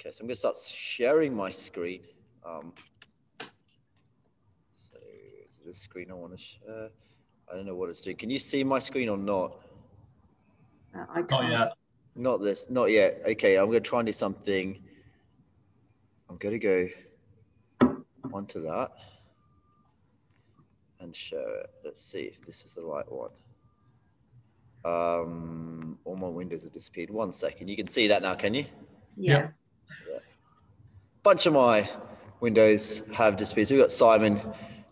Okay, so I'm going to start sharing my screen. So it's this screen I want to share. I don't know what it's doing. Can you see my screen or not? I can't. Not yet. Not this, not yet. Okay, I'm going to try and do something. I'm going to go onto that and share it. Let's see if this is the right one. All my windows have disappeared. 1 second. You can see that now, can you? Yeah. Yeah. Bunch of my windows have disappeared. So we've got Simon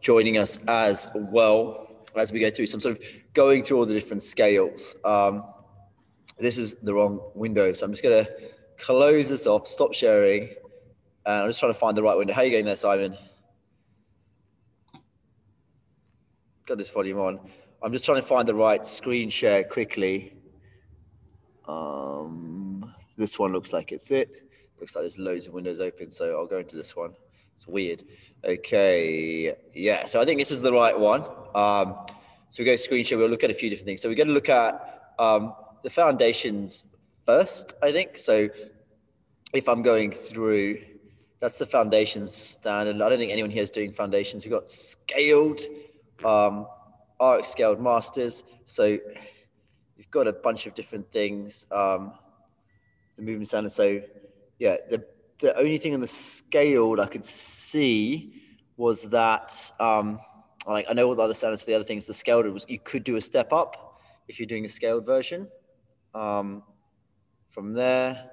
joining us as well as we go through some sort of going through all the different scales. This is the wrong window, so I'm just going to close this off, stop sharing, and I'm just trying to find the right window. How are you going there, Simon? Got this volume on. I'm just trying to find the right screen share quickly. This one looks like it's it. Looks like there's loads of windows open, so I'll go into this one. It's weird. Okay, yeah, so I think this is the right one. So we go screen share, we'll look at a few different things. So we're going to look at the foundations first, I think. So if I'm going through, that's the foundations standard. I don't think anyone here is doing foundations. We've got scaled, RX scaled masters. So you've got a bunch of different things. The movement standard. So yeah, the only thing on the scaled I could see was that, like I know what the other standards for the other things, the scaled was you could do a step up if you're doing a scaled version. From there,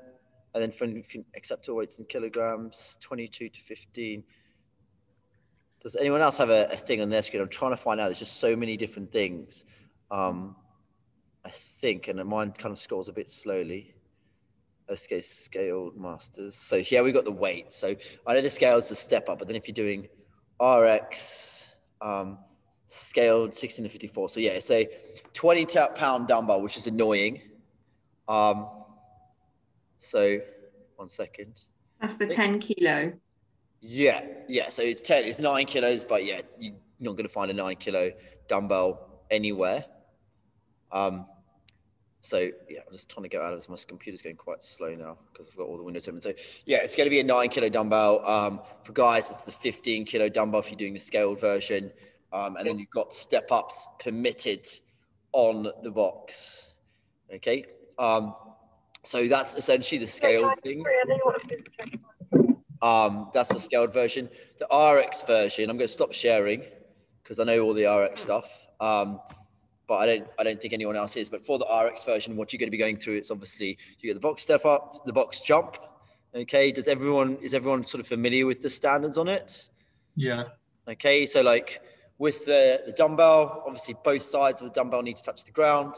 and then from acceptable weights in kilograms, 22 to 15. Does anyone else have a thing on their screen? I'm trying to find out. There's just so many different things. I think, and mine kind of scrolls a bit slowly. Let's go scaled masters. So here we got the weight. So I know the scale is the step up, but then if you're doing RX, scaled 16 to 54. So yeah, it's a 20-pound dumbbell, which is annoying. So 1 second. That's the 10 kilo. Yeah. So it's 9 kilos, but yeah, you're not going to find a 9 kilo dumbbell anywhere. So yeah, I'm just trying to get out of this. My computer's going quite slow now because I've got all the windows open. So yeah, it's going to be a 9 kilo dumbbell. For guys, it's the 15 kilo dumbbell if you're doing the scaled version. And then you've got step ups permitted on the box. Okay. So that's essentially the scaled thing. That's the scaled version. The RX version, I'm going to stop sharing because I know all the RX stuff. But I don't think anyone else is. But for the RX version, what you're going to be going through, it's obviously you get the box step up, the box jump. Okay. Is everyone sort of familiar with the standards on it? Yeah. Okay. So like with the dumbbell, obviously both sides of the dumbbell need to touch the ground.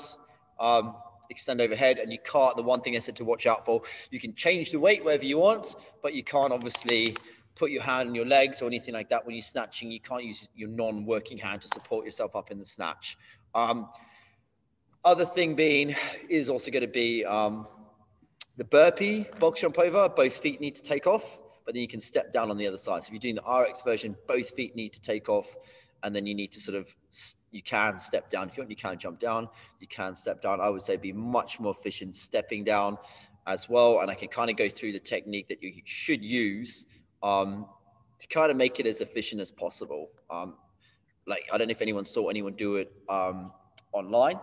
Extend overhead, and you can't. The one thing I said to watch out for, you can change the weight wherever you want, but you can't obviously put your hand on your legs or anything like that when you're snatching. You can't use your non-working hand to support yourself up in the snatch. Other thing being is also going to be the burpee box jump over. Both feet need to take off, but then you can step down on the other side. So if you're doing the RX version, both feet need to take off, and then you need to sort of, you can step down. If you want, you can jump down, you can step down. I would say be much more efficient stepping down as well. And I can kind of go through the technique that you should use to kind of make it as efficient as possible. Like, I don't know if anyone saw anyone do it online,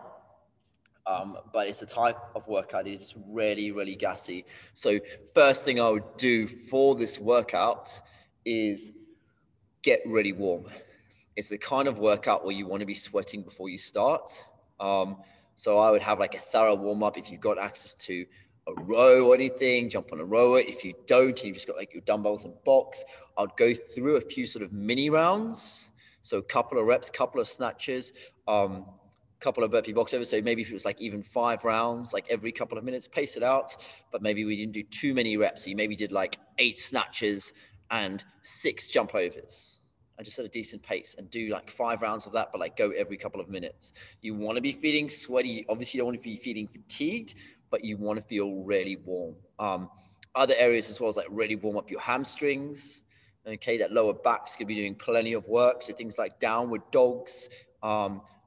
but it's a type of workout. It's really, really gassy. So first thing I would do for this workout is get really warm. It's the kind of workout where you want to be sweating before you start. So I would have like a thorough warm up. If you've got access to a row or anything, jump on a rower. If you don't, and you've just got like your dumbbells and box, I'd go through a few sort of mini rounds. So a couple of reps, couple of snatches, couple of burpee box overs. So maybe if it was like even 5 rounds, like every couple of minutes, pace it out. But maybe we didn't do too many reps. So you maybe did like 8 snatches and 6 jump overs. I just at a decent pace and do like 5 rounds of that, but like go every couple of minutes. You want to be feeling sweaty. Obviously you don't want to be feeling fatigued, but you want to feel really warm. Other areas as well as like really warm up your hamstrings. Okay, that lower back's gonna be doing plenty of work. So things like downward dogs,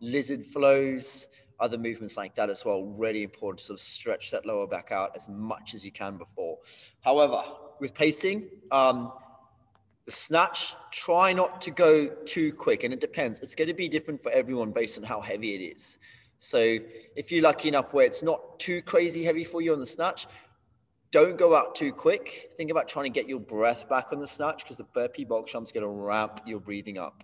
lizard flows, other movements like that as well. Really important to sort of stretch that lower back out as much as you can before. However, with pacing, the snatch, try not to go too quick, and it depends. It's going to be different for everyone based on how heavy it is. So if you're lucky enough where it's not too crazy heavy for you on the snatch, don't go out too quick. Think about trying to get your breath back on the snatch, because the burpee box jump's going to ramp your breathing up.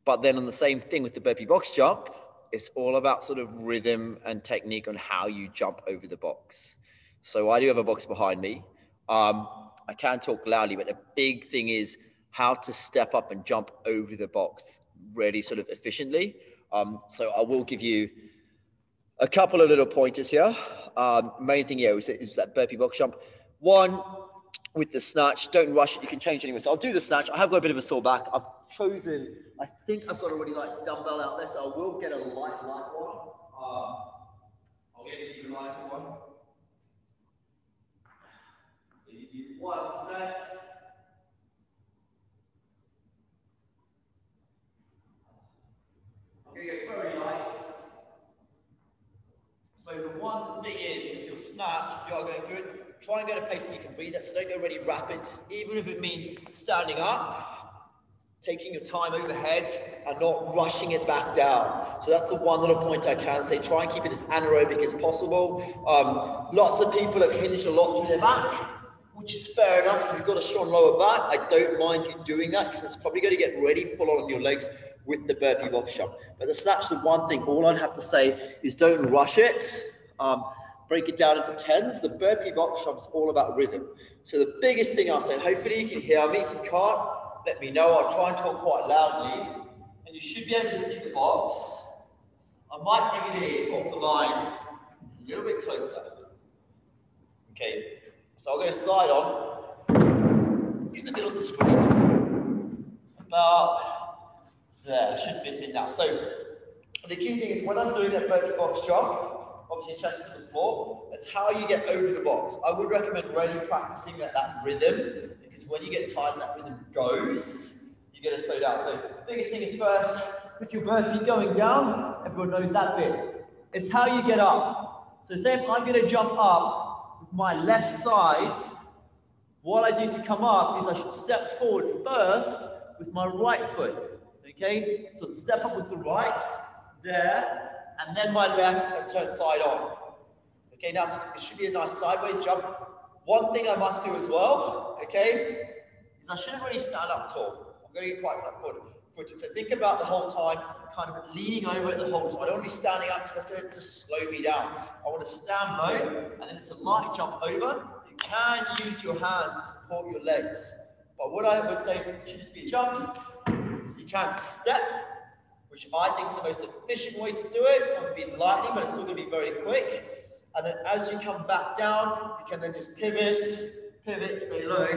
But then on the same thing with the burpee box jump, it's all about sort of rhythm and technique on how you jump over the box. So I do have a box behind me. I can't talk loudly, but the big thing is how to step up and jump over the box really sort of efficiently. So I will give you a couple of little pointers here. Main thing here is that burpee box jump. One, with the snatch, don't rush it. You can change anyway. So I'll do the snatch. I have got a bit of a sore back. I've chosen, I think I've got a really light dumbbell out there, so I will get a light one. I'll get an even lighter one. So you do 1 set. I'm going to get very light. So the one thing is, with your snatch, if you are going through it, try and get a pace that you can breathe at, so don't go really rapid, even if it means standing up, taking your time overhead, and not rushing it back down. So that's the one little point I can say. Try and keep it as anaerobic as possible. Lots of people have hinged a lot through their back, which is fair enough. If you've got a strong lower back, I don't mind you doing that, because it's probably going to get really full on your legs with the burpee box jump. But the snatch, the one thing, all I'd have to say is don't rush it. Break it down into tens. The burpee box jump's all about rhythm. So the biggest thing I'll say, hopefully you can hear me. If you can't, let me know. I'll try and talk quite loudly. And you should be able to see the box. I might bring it in off the line a little bit closer. Okay, so I'll go side on in the middle of the screen. About there, should fit in now. So the key thing is when I'm doing that burpee box jump, obviously chest to the floor, that's how you get over the box. I would recommend really practicing that rhythm, because when you get tired and that rhythm goes, you're going to slow down. So the biggest thing is first, with your burpee going down, everyone knows that bit. It's how you get up. So say if I'm going to jump up with my left side, what I do to come up is I should step forward first with my right foot. Okay, so step up with the right, there, and then my left and turn side on. Okay, now it should be a nice sideways jump. One thing I must do as well, okay, is I shouldn't really stand up tall. I'm going to get quite flat-footed. So think about the whole time, kind of leaning over it the whole time. I don't want to be standing up, because that's going to just slow me down. I want to stand low, and then it's a light jump over. You can use your hands to support your legs. But what I would say should just be a jump. You can step, which I think is the most efficient way to do it. It's not going to be lightning, but it's still going to be very quick. And then as you come back down, you can then just pivot, stay low,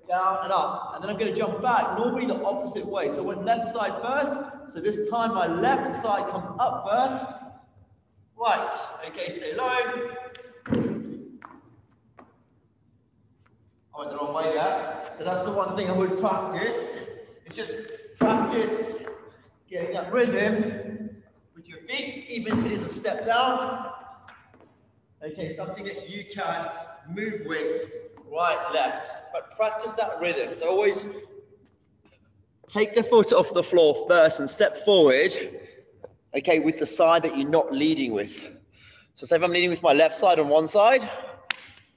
down and up. And then I'm going to jump back, normally the opposite way. So I went left side first. So this time my left side comes up first. Right, okay, stay low. I went the wrong way there. So that's the one thing I would practice. It's just practice getting that rhythm with your feet, even if it is a step down. Okay, something that you can move with, right, left, but practice that rhythm. So always take the foot off the floor first and step forward, okay, with the side that you're not leading with. So say if I'm leading with my left side on one side,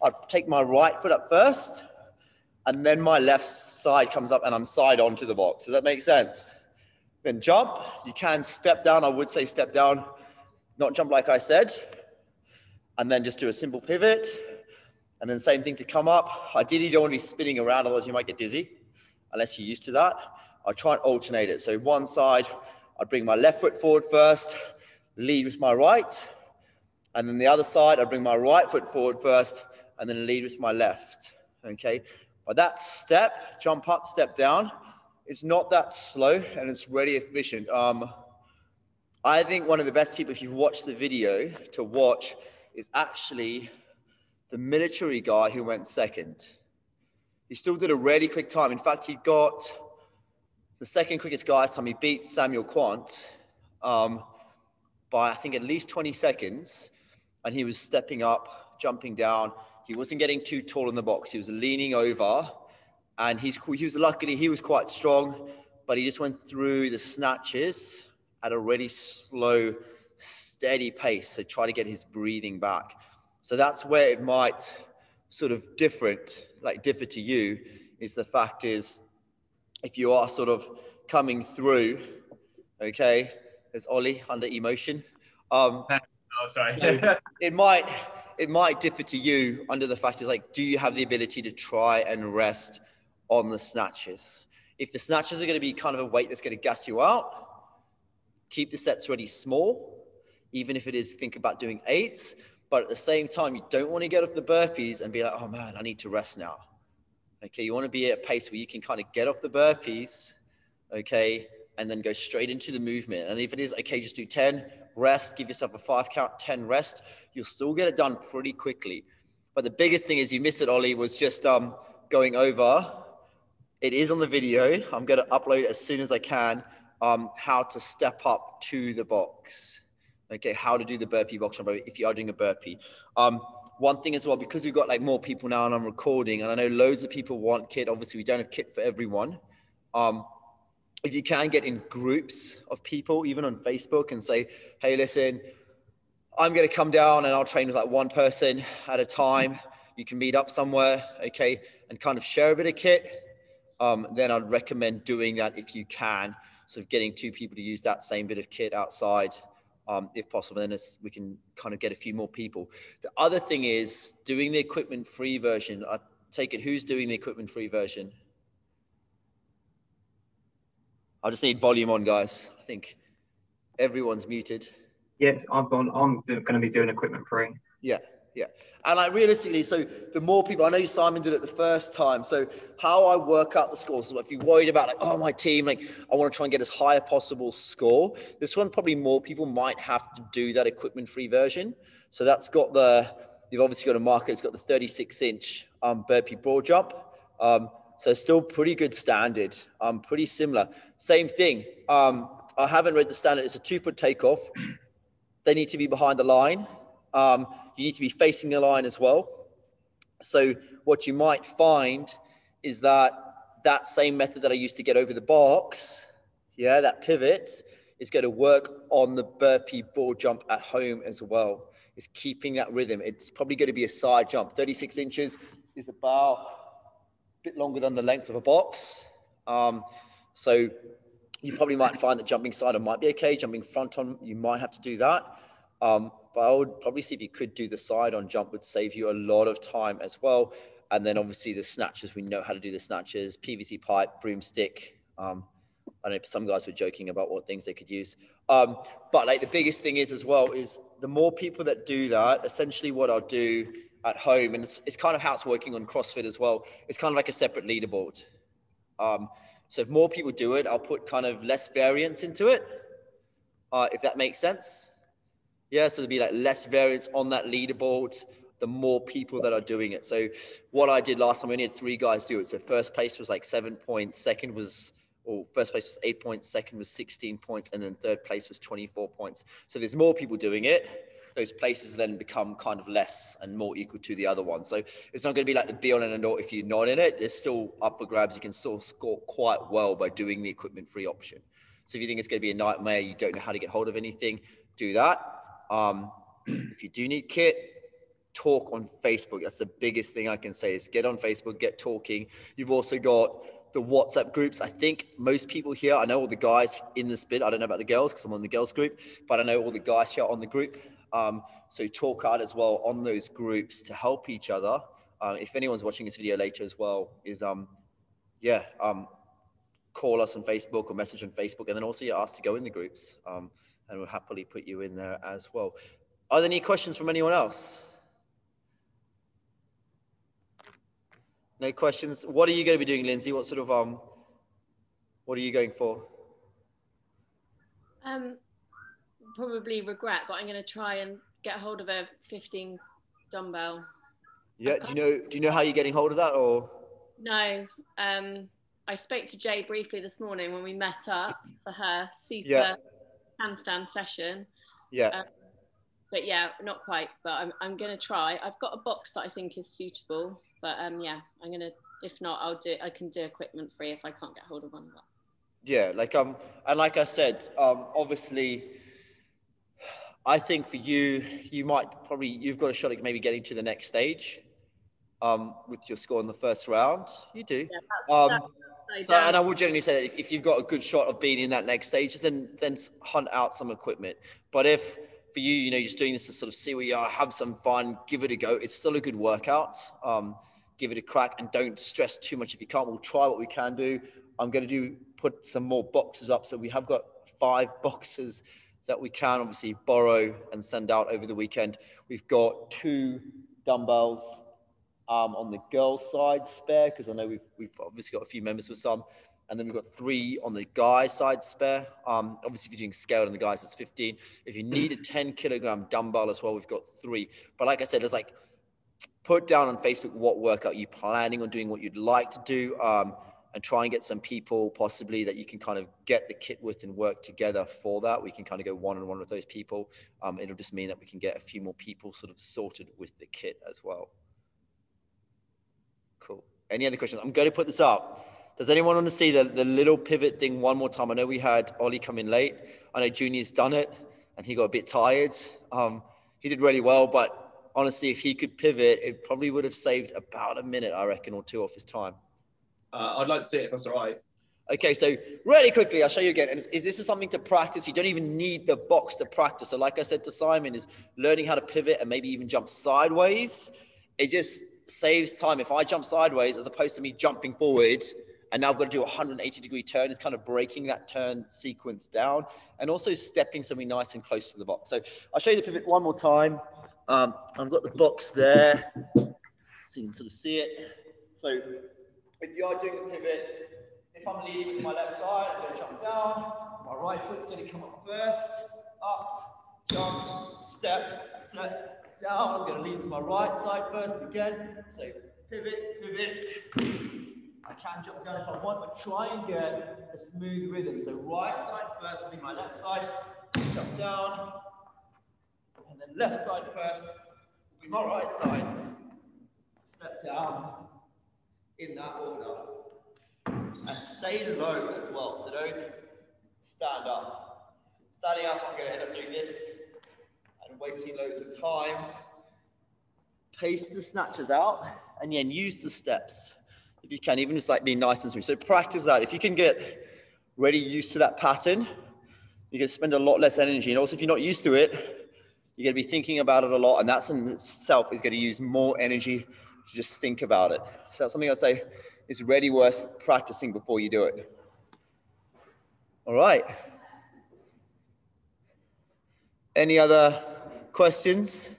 I'd take my right foot up first, and then my left side comes up and I'm side on to the box. Does that make sense? Then jump. You can step down. I would say step down, not jump like I said. And then just do a simple pivot. And then same thing to come up. Ideally, you don't want to be spinning around, otherwise you might get dizzy, unless you're used to that. I'll try and alternate it. So one side, I'd bring my left foot forward first, lead with my right. And then the other side, I'd bring my right foot forward first, and then lead with my left. Okay? But that step, jump up, step down, it's not that slow, and it's really efficient. I think one of the best people, if you've watched the video, to watch is actually the military guy who went second. He still did a really quick time. In fact, he got the second quickest guy's time. He beat Samuel Quant by, I think, at least 20 seconds. And he was stepping up, jumping down. he wasn't getting too tall in the box. He was leaning over, and he was quite strong, but he just went through the snatches at a really slow, steady pace. So try to get his breathing back. So that's where it might sort of differ to you, is the fact is, if you are sort of coming through, okay, there's Ollie under emotion. Oh, sorry. So it might differ to you under the fact is like, do you have the ability to try and rest on the snatches? If the snatches are going to be kind of a weight that's going to gas you out, keep the sets really small, even if it is, think about doing 8s. But at the same time, you don't want to get off the burpees and be like, oh man, I need to rest now. Okay, you want to be at a pace where you can kind of get off the burpees, okay, and then go straight into the movement. And if it is, okay, just do 10, rest, give yourself a 5 count, 10 rest, you'll still get it done pretty quickly. But the biggest thing is, you missed it, Ollie, was just going over. It is on the video. I'm going to upload it as soon as I can, how to step up to the box. Okay, how to do the burpee box jump if you are doing a burpee. One thing as well, because we've got like more people now and I'm recording, and I know loads of people want kit. Obviously, we don't have kit for everyone. If you can get in groups of people, even on Facebook, and say, hey, listen, I'm going to come down and I'll train with like one person at a time. You can meet up somewhere, okay, and kind of share a bit of kit. Then I'd recommend doing that if you can, sort of getting 2 people to use that same bit of kit outside. If possible, then we can kind of get a few more people. The other thing is doing the equipment-free version. I take it, who's doing the equipment-free version? I just need volume on, guys. I think everyone's muted. Yes, I'm going to be doing equipment-free. Yeah. And like realistically, so the more people, I know Simon did it the first time. So how I work out the score, so if you're worried about like, oh, my team, like I want to try and get as high a possible score, this one, probably more people might have to do that equipment-free version. So that's got you've obviously got a marker, it's got the 36-inch burpee broad jump. So still pretty good standard, pretty similar. Same thing. I haven't read the standard. It's a 2-foot takeoff. They need to be behind the line. You need to be facing the line as well. So what you might find is that same method that I used to get over the box, that pivot, is going to work on the burpee board jump at home as well. It's keeping that rhythm. It's probably going to be a side jump. 36 inches is about a bit longer than the length of a box. So you probably might find that jumping side on might be okay. Jumping front on, you might have to do that. But I would probably see if you could do the side on jump, would save you a lot of time as well. And then obviously the snatches, we know how to do the snatches, PVC pipe, broomstick. I know some guys were joking about what things they could use. But like the biggest thing is as well, is the more people that do that, essentially what I'll do at home, and it's kind of how it's working on CrossFit as well. It's kind of like a separate leaderboard. So if more people do it, I'll put kind of less variance into it, if that makes sense. Yeah, so there'll be like less variance on that leaderboard, the more people that are doing it. So what I did last time, we only had 3 guys do it. So first place was like 7 points, first place was 8 points, second was 16 points, and then third place was 24 points. So there's more people doing it. Those places then become kind of less and more equal to the other one. So it's not going to be like the be all and end all if you're not in it. It's still up for grabs. You can still score quite well by doing the equipment-free option. So if you think it's going to be a nightmare, you don't know how to get hold of anything, do that. If you do need kit, talk on Facebook. That's the biggest thing I can say, is get on Facebook, get talking. You've also got the WhatsApp groups. I think most people here, I know all the guys in this bit. I don't know about the girls because I'm on the girls group, but I know all the guys here on the group. So talk out as well on those groups to help each other. If anyone's watching this video later as well, is call us on Facebook or message on Facebook, and then also you're asked to go in the groups. And we'll happily put you in there as well. Are there any questions from anyone else? No questions? What are you going to be doing, Lindsay? What sort of, what are you going for? Probably regret, but I'm going to try and get hold of a 15 dumbbell. Yeah, do you know how you're getting hold of that, or? No, I spoke to Jay briefly this morning when we met up for her super handstand session. Yeah. But yeah, not quite. But I'm gonna try. I've got a box that I think is suitable. But yeah, I'm gonna. If not, I can do equipment free if I can't get hold of one. Yeah, like and like I said, obviously, I think for you, you've got a shot at maybe getting to the next stage, with your score in the first round. You do. Yeah, So, and I would generally say that if you've got a good shot of being in that next stage, then hunt out some equipment. But if for you, you're just doing this to sort of see where you are, have some fun, give it a go. It's still a good workout. Give it a crack and don't stress too much. If you can't, we'll try what we can do. I'm going to put some more boxes up. So we have got 5 boxes that we can obviously borrow and send out over the weekend. We've got 2 dumbbells on the girls' side spare, because I know we've obviously got a few members with some, and then we've got 3 on the guys' side spare. Obviously, if you're doing scaled on the guys, it's 15. If you need a 10-kilogram dumbbell as well, we've got 3. But like I said, it's like put down on Facebook what workout you're planning on doing, what you'd like to do, and try and get some people possibly that you can kind of get the kit with and work together for that. We can kind of go one-on-one with those people. It'll just mean that we can get a few more people sort of sorted with the kit as well. Cool. Any other questions? I'm going to put this up. Does anyone want to see the little pivot thing one more time? I know we had Ollie come in late. I know Junior's done it and he got a bit tired. He did really well, but honestly, if he could pivot, it probably would have saved about a minute, I reckon, or 2 off his time. I'd like to see it if that's all right. Okay, so really quickly, I'll show you again. And this is something to practice. You don't even need the box to practice. So like I said to Simon, is learning how to pivot and maybe even jump sideways. It just saves time. If I jump sideways, as opposed to me jumping forward, and now I've got to do a 180-degree turn, it's kind of breaking that turn sequence down and also stepping something nice and close to the box. So I'll show you the pivot one more time. I've got the box there, so you can sort of see it. So if you are doing the pivot, if I'm leading with my left side, I'm going to jump down. My right foot's going to come up first. Up, jump, step, step, down. I'm going to lead with my right side first again. So pivot, pivot. I can jump down if I want, but try and get a smooth rhythm. So right side first will be my left side. Jump down. And then left side first will be my right side. Step down. In that order, and stay low as well, so don't stand up. Standing up, I'm going to end up doing this and wasting loads of time. Pace the snatches out and then use the steps if you can, even just like being nice and smooth. So practice that. If you can get really used to that pattern, you're going to spend a lot less energy. And also if you're not used to it, you're going to be thinking about it a lot, and that in itself is going to use more energy to just think about it. So that's something I'd say is really worth practicing before you do it. All right. Any other questions?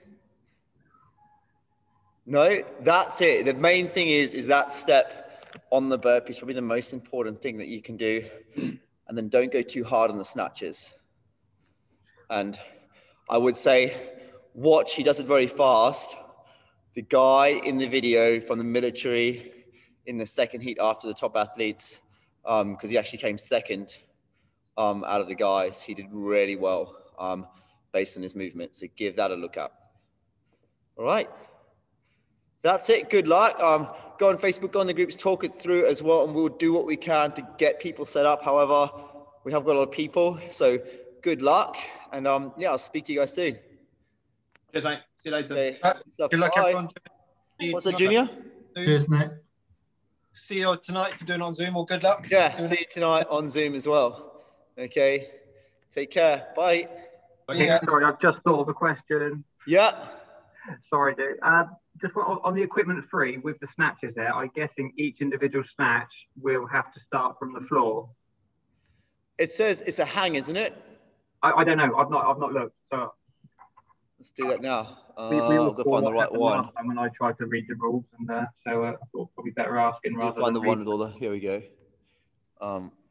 No, that's it. The main thing is that step on the burpee is probably the most important thing that you can do. And then don't go too hard on the snatches. And I would say, watch, he does it very fast. The guy in the video from the military in the second heat after the top athletes, because he actually came second out of the guys. He did really well based on his movement. So give that a look at. All right. That's it. Good luck. Go on Facebook, go on the groups, talk it through as well, and we'll do what we can to get people set up. However, we have got a lot of people. So good luck. And yeah, I'll speak to you guys soon. Cheers, mate. See you later. Okay. Good luck, everyone. What's that, Junior? Cheers, mate. See you tonight if you're doing it on Zoom, or good luck. Yeah, see you tonight on Zoom as well. Okay. Take care. Bye. Yeah, sorry, I've just thought of a question. Yeah. Sorry, dude. Just on the equipment free with the snatches there, I'm guessing each individual snatch will have to start from the floor. It says it's a hang, isn't it? I don't know. I've not looked. So let's do that now. we all I'll go find the right one. Last time when I tried to read the rules, and so I thought probably better asking rather find than the one with all the. Here we go.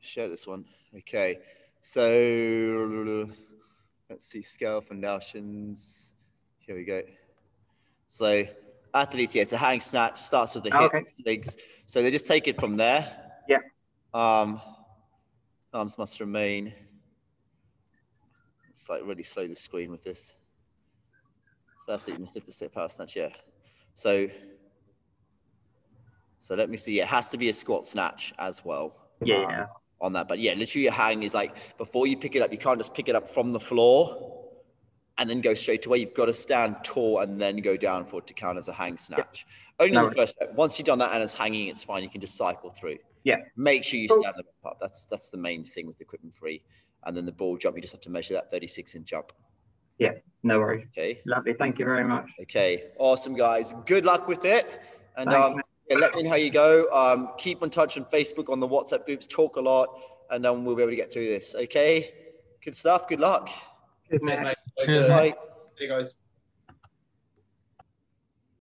Share this one. Okay. So let's see. Scale foundations. Here we go. So athletes, yeah, it's a hang snatch. Starts with the hips, legs. So they just take it from there. Yeah. Arms must remain. It's like really slow the screen with this. So that's it. You must lift the sit power snatch. Yeah. So let me see. It has to be a squat snatch as well. Yeah. On that, but yeah, literally your hang is like before you pick it up, you can't just pick it up from the floor and then go straight away. You've got to stand tall and then go down for it to count as a hang snatch. Only the first step. Once you've done that and it's hanging, it's fine. You can just cycle through. Yeah. Make sure you stand them up. That's the main thing with equipment free. And then the ball jump, you just have to measure that 36-inch jump. Yeah, no worries. Okay. Lovely. Thank you very much. Okay. Awesome, guys. Good luck with it. And Thanks, yeah, let me know how you go. Keep in touch on Facebook, on the WhatsApp groups, talk a lot, and then we'll be able to get through this. Okay. Good stuff. Good luck. Cheers, Cheers, mate. mate. Cheers, Bye. Hey, guys.